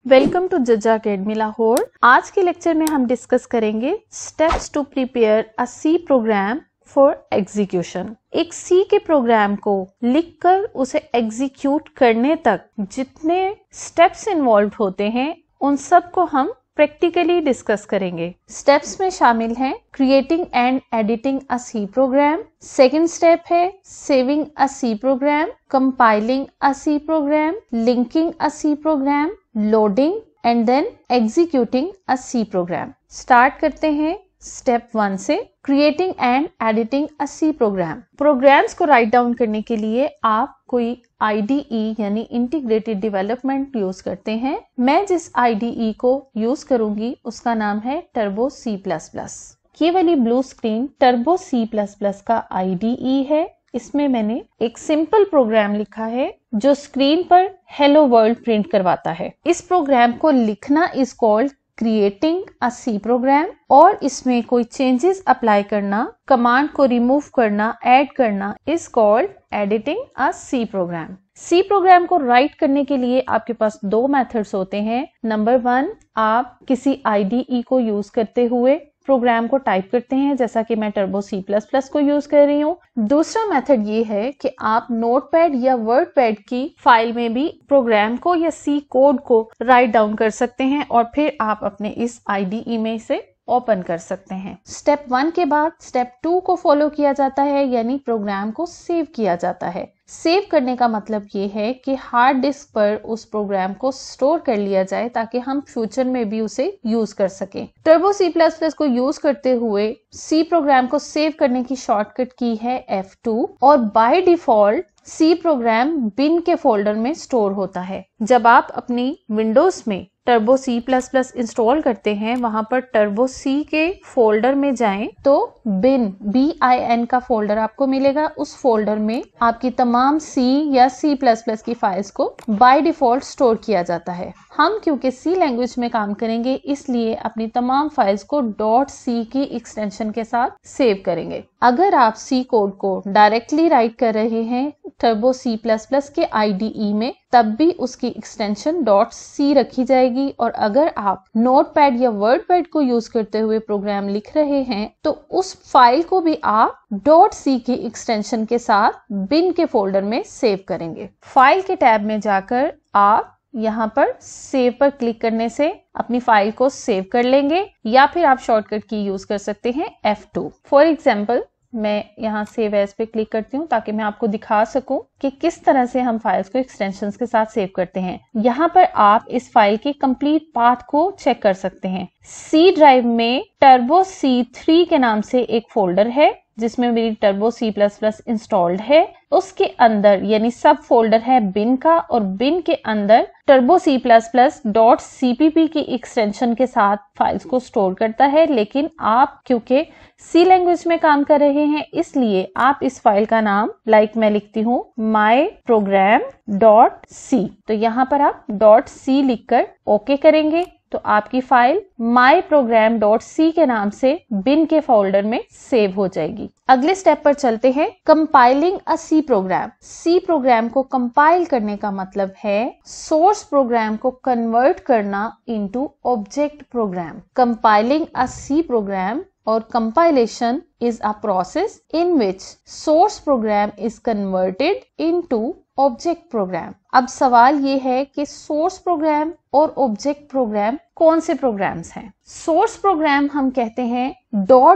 Welcome to जज्जा academy Lahore. आज के लेक्चर में हम डिस्कस करेंगे steps to prepare a C program for execution. एक सी के प्रोग्राम को लिखकर उसे एग्जीक्यूट करने तक जितने स्टेप्स इन्वॉल्व होते हैं उन सब को हम प्रैक्टिकली डिस्कस करेंगे। स्टेप्स में शामिल हैं creating and editing a C program, second step है saving a C program, compiling a C program, linking a C program, loading and then executing a C program. Start करते हैं step 1 से, creating and editing a C program. Programs को write down करने के लिए आप कोई IDE यानी इंटीग्रेटेड डेवलपमेंट यूज करते हैं। मैं जिस IDE को यूज करूंगी उसका नाम है टर्बो C++। ये वाली ब्लू स्क्रीन टर्बो C++ का IDE है। इसमें मैंने एक सिंपल प्रोग्राम लिखा है जो स्क्रीन पर हेलो वर्ल्ड प्रिंट करवाता है। इस प्रोग्राम को लिखना is called creating a C program और इसमें कोई चेंजेस अप्लाई करना, कमांड को रिमूव करना, ऐड करना is called editing a C program. C program को राइट करने के लिए आपके पास दो मेथड्स होते हैं। नंबर 1, आप किसी IDE को यूज करते हुए प्रोग्राम को टाइप करते हैं, जैसा कि मैं टर्बो C++ को यूज कर रही हूँ। दूसरा मेथड ये है कि आप नोटपैड या वर्डपैड की फाइल में भी प्रोग्राम को या सी कोड को राइट डाउन कर सकते हैं और फिर आप अपने इस IDE में इसे ओपन कर सकते हैं। स्टेप 1 के बाद स्टेप 2 को फॉलो किया जाता है, यानी प्रोग्राम को सेव किया जाता है। सेव करने का मतलब ये है कि हार्ड डिस्क पर उस प्रोग्राम को स्टोर कर लिया जाए ताकि हम फ्यूचर में भी उसे यूज कर सकें। टर्बो C++ को यूज करते हुए सी प्रोग्राम को सेव करने की शॉर्टकट की है F2 और बाय डिफॉल्ट सी प्रोग्राम बिन के फोल्डर में स्टोर होता है। जब आप अपनी विंडोज में टर्बो C++ इंस्टॉल करते हैं, वहां पर टर्बो C के फोल्डर में जाएं तो BIN का फोल्डर आपको मिलेगा। उस फोल्डर में आपकी तमाम C या C++ की फाइल्स को बाय डिफॉल्ट स्टोर किया जाता है। हम क्योंकि C लैंग्वेज में काम करेंगे इसलिए अपनी तमाम फाइल्स को .c की एक्सटेंशन के साथ सेव करेंगे। अगर आप C कोड को डायरेक्टली राइट कर रहे हैं टर्बो C++ के IDE में, तब भी उसकी एक्सटेंशन .c रखी जाएगी और अगर आप नोटपैड या वर्डपैड को यूज करते हुए प्रोग्राम लिख रहे हैं तो उस फाइल को भी आप .c की एक्सटेंशन के साथ बिन के फोल्डर में सेव करेंगे। फाइल के टैब में जाकर आप यहाँ पर सेव पर क्लिक करने से अपनी फाइल को सेव कर लेंगे या फिर आप शॉर्टकट की यूज कर सकते हैं F2। फॉर एग्जाम्पल मैं यहाँ सेव एज पे क्लिक करती हूँ ताकि मैं आपको दिखा सकूं कि किस तरह से हम फाइल्स को एक्सटेंशंस के साथ सेव करते हैं। यहाँ पर आप इस फाइल के कंप्लीट पाथ को चेक कर सकते हैं। C ड्राइव में टर्बो C3 के नाम से एक फोल्डर है जिसमें मेरी टर्बो C++ इंस्टॉल्ड है। उसके अंदर यानी सब फोल्डर है बिन का और बिन के अंदर टर्बो C++ .cpp की एक्सटेंशन के साथ फाइल्स को स्टोर करता है। लेकिन आप क्योंकि C लैंग्वेज में काम कर रहे हैं इसलिए आप इस फाइल का नाम मैं लिखती हूँ my program .c। तो यहाँ पर आप .c लिखकर ओके करेंगे तो आपकी फाइल my program .c के नाम से बिन के फोल्डर में सेव हो जाएगी। अगले स्टेप पर चलते हैं, compiling a C program. C program को कंपाइल करने का मतलब है सोर्स प्रोग्राम को कन्वर्ट करना into object program. Compiling a C program or compilation is a process in which source program is converted into object program। अब सवाल ये है कि सोर्स प्रोग्राम और ऑब्जेक्ट प्रोग्राम कौन से प्रोग्राम्स हैं? सोर्स प्रोग्राम हम कहते हैं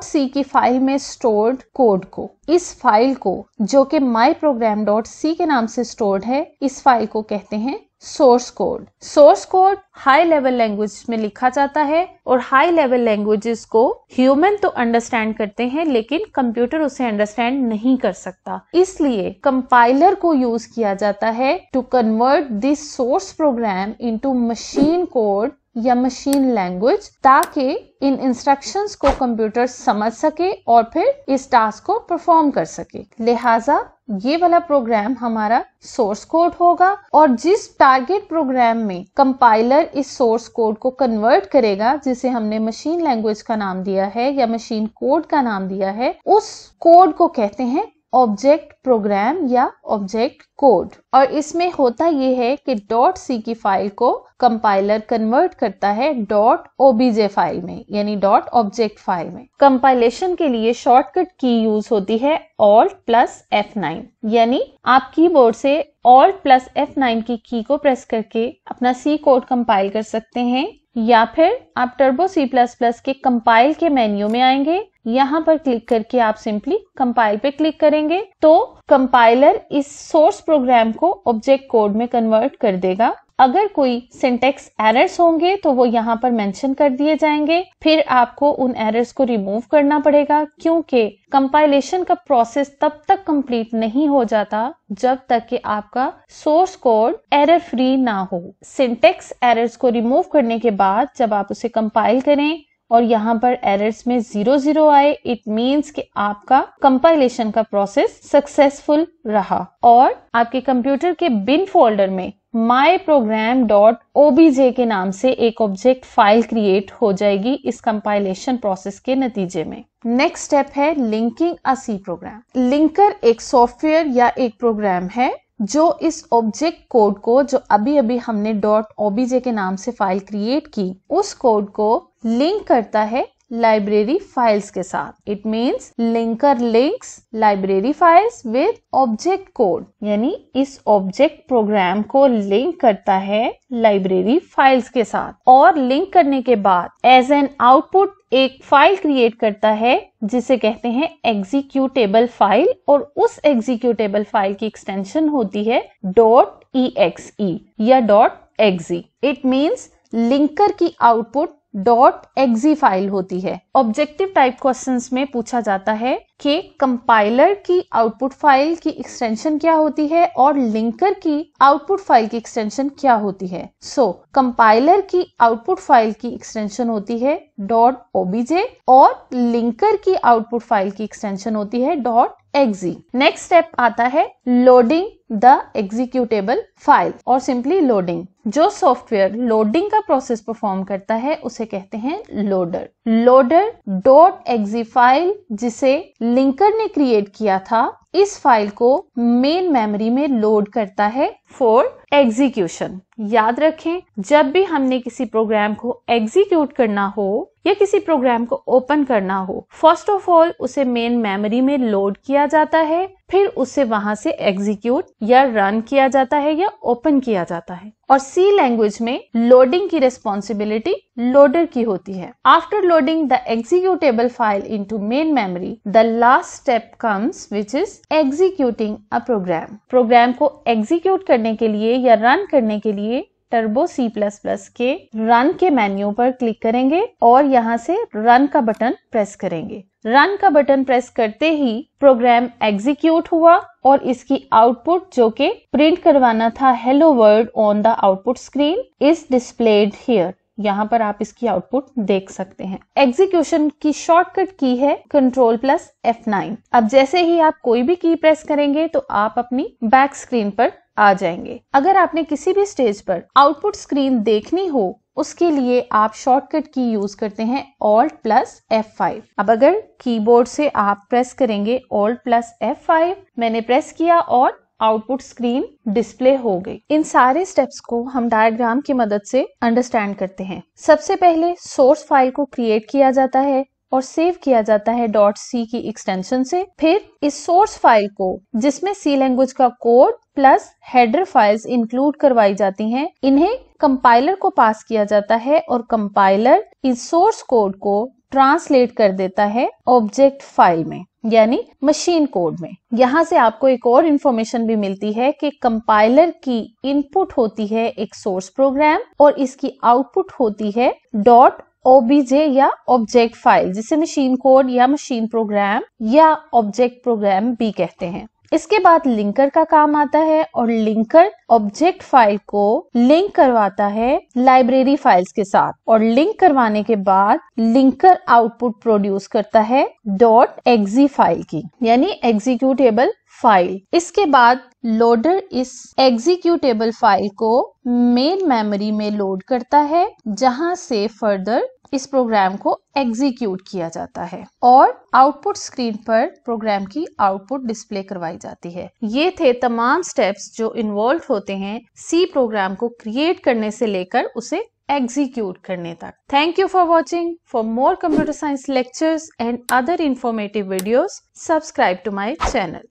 .c की फाइल में स्टोर्ड कोड को। इस फाइल को जो कि my program .c के नाम से स्टोर्ड है, इस फाइल को कहते हैं source code. Source code high level language में लिखा जाता है और हाई लेवल लैंग्वेजेस को ह्यूमन तो अंडरस्टैंड करते हैं लेकिन कंप्यूटर उसे अंडरस्टैंड नहीं कर सकता। इसलिए कंपाइलर को यूज किया जाता है to convert this source program into machine code या मशीन लैंग्वेज ताकि इन इंस्ट्रक्शंस को कंप्यूटर समझ सके और फिर इस टास्क को परफॉर्म कर सके। लिहाजा ये वाला प्रोग्राम हमारा सोर्स कोड होगा और जिस टारगेट प्रोग्राम में कंपाइलर इस सोर्स कोड को कन्वर्ट करेगा, जिसे हमने मशीन लैंग्वेज का नाम दिया है या मशीन कोड का नाम दिया है, उस कोड को कहते हैं ऑब्जेक्ट प्रोग्राम या ऑब्जेक्ट कोड। और इसमें होता ये है कि .c की फाइल को कंपाइलर कन्वर्ट करता है .obj फाइल में, यानी .object फाइल में। कंपाइलेशन के लिए शॉर्टकट की यूज होती है Alt+F9, यानी आप कीबोर्ड से Alt+F9 की को प्रेस करके अपना C कोड कंपाइल कर सकते हैं, या फिर आप टर्बो C++ के कंपाइल के मेन्यू में आएंगे, यहाँ पर क्लिक करके आप सिंपली कंपाइल पे क्लिक करेंगे तो कंपाइलर इस सोर्स प्रोग्राम को ऑब्जेक्ट कोड में कन्वर्ट कर देगा। अगर कोई सिंटैक्स एरर्स होंगे तो वो यहाँ पर मेंशन कर दिए जाएंगे, फिर आपको उन एरर्स को रिमूव करना पड़ेगा, क्योंकि कंपाइलेशन का प्रोसेस तब तक कंप्लीट नहीं हो जाता जब तक कि आपका सोर्स कोड एरर फ्री ना हो। सिंटैक्स एरर्स को रिमूव करने के बाद जब आप उसे कंपाइल करें और यहाँ पर एरर्स में 0 आए, इट मीन्स कि आपका कंपाइलेशन का प्रोसेस सक्सेसफुल रहा और आपके कंप्यूटर के बिन फोल्डर में myprogram.obj के नाम से एक ऑब्जेक्ट फाइल क्रिएट हो जाएगी इस कंपाइलेशन प्रोसेस के नतीजे में। नेक्स्ट स्टेप है linking a C programme. Linker एक सॉफ्टवेयर या एक प्रोग्राम है जो इस ऑब्जेक्ट कोड को, जो अभी अभी हमने .obj के नाम से फाइल क्रिएट की, उस कोड को लिंक करता है लाइब्रेरी फाइल्स के साथ। It means linker links library files with object code, यानी इस ऑब्जेक्ट प्रोग्राम को लिंक करता है लाइब्रेरी फाइल्स के साथ। और लिंक करने के बाद एज एन आउटपुट एक फाइल क्रिएट करता है जिसे कहते हैं एग्जीक्यूटेबल फाइल, और उस एग्जीक्यूटेबल फाइल की एक्सटेंशन होती है .exe या .exe। इट मीन्स लिंकर की आउटपुट .exe फाइल होती है। ऑब्जेक्टिव टाइप क्वेश्चंस में पूछा जाता है कि कंपाइलर की आउटपुट फाइल की एक्सटेंशन क्या होती है और लिंकर की आउटपुट फाइल की एक्सटेंशन क्या होती है। सो कंपाइलर की आउटपुट फाइल की एक्सटेंशन होती है .obj और लिंकर की आउटपुट फाइल की एक्सटेंशन होती है .exe। नेक्स्ट स्टेप आता है लोडिंग द एग्जीक्यूटेबल फाइल और सिंपली लोडिंग। जो सॉफ्टवेयर लोडिंग का प्रोसेस परफॉर्म करता है उसे कहते हैं लोडर। लोडर .exe फाइल जिसे लिंकर ने क्रिएट किया था, इस फाइल को मेन मेमोरी में लोड करता है फॉर एग्जीक्यूशन। याद रखें, जब भी हमने किसी प्रोग्राम को एग्जीक्यूट करना हो या किसी प्रोग्राम को ओपन करना हो, फर्स्ट ऑफ ऑल उसे मेन मेमोरी में लोड किया जाता है, फिर उसे वहां से एग्जीक्यूट या रन किया जाता है या ओपन किया जाता है। और सी लैंग्वेज में लोडिंग की रिस्पॉन्सिबिलिटी लोडर की होती है। After loading the executable file into main memory, the last step comes which is executing a program. Program को एग्जीक्यूट करने के लिए या रन करने के लिए टर्बो C++ के रन के मेन्यू पर क्लिक करेंगे और यहाँ से रन का बटन प्रेस करेंगे। रन का बटन प्रेस करते ही प्रोग्राम एग्जीक्यूट हुआ और इसकी आउटपुट, जो कि प्रिंट करवाना था hello world on the output screen, is displayed here. यहाँ पर आप इसकी आउटपुट देख सकते हैं। एग्जीक्यूशन की शॉर्टकट की है Ctrl+F9। अब जैसे ही आप कोई भी की प्रेस करेंगे तो आप अपनी बैक स्क्रीन पर आ जाएंगे। अगर आपने किसी भी स्टेज पर आउटपुट स्क्रीन देखनी हो, उसके लिए आप शॉर्टकट की यूज करते हैं Alt+F5। अब अगर कीबोर्ड से आप प्रेस करेंगे Alt+F5, मैंने प्रेस किया और आउटपुट स्क्रीन डिस्प्ले हो गई। इन सारे स्टेप्स को हम डायग्राम की मदद से अंडरस्टैंड करते हैं। सबसे पहले सोर्स फाइल को क्रिएट किया जाता है और सेव किया जाता है .c की एक्सटेंशन से। फिर इस सोर्स फाइल को, जिसमें सी लैंग्वेज का code plus header files include करवाई जाती हैं, इन्हें कंपाइलर को पास किया जाता है और कंपाइलर इस सोर्स कोड को ट्रांसलेट कर देता है ऑब्जेक्ट फाइल में, यानी मशीन कोड में। यहाँ से आपको एक और इंफॉर्मेशन भी मिलती है कि कंपाइलर की इनपुट होती है एक सोर्स प्रोग्राम और इसकी आउटपुट होती है .obj या ऑब्जेक्ट फाइल, जिसे मशीन कोड या मशीन प्रोग्राम या ऑब्जेक्ट प्रोग्राम भी कहते हैं। इसके बाद लिंकर का काम आता है और लिंकर ऑब्जेक्ट फाइल को लिंक करवाता है लाइब्रेरी फाइल्स के साथ, और लिंक करवाने के बाद लिंकर आउटपुट प्रोड्यूस करता है .exe फाइल की, यानी एग्जीक्यूटेबल फाइल। इसके बाद लोडर इस एग्जीक्यूटेबल फाइल को मेन मेमोरी में लोड करता है, जहां से फर्दर इस प्रोग्राम को एग्जीक्यूट किया जाता है और आउटपुट स्क्रीन पर प्रोग्राम की आउटपुट डिस्प्ले करवाई जाती है। ये थे तमाम स्टेप्स जो इन्वॉल्व होते हैं सी प्रोग्राम को क्रिएट करने से लेकर उसे एग्जीक्यूट करने तक। Thank you for watching. For more computer science lectures and other informative videos, subscribe to my channel.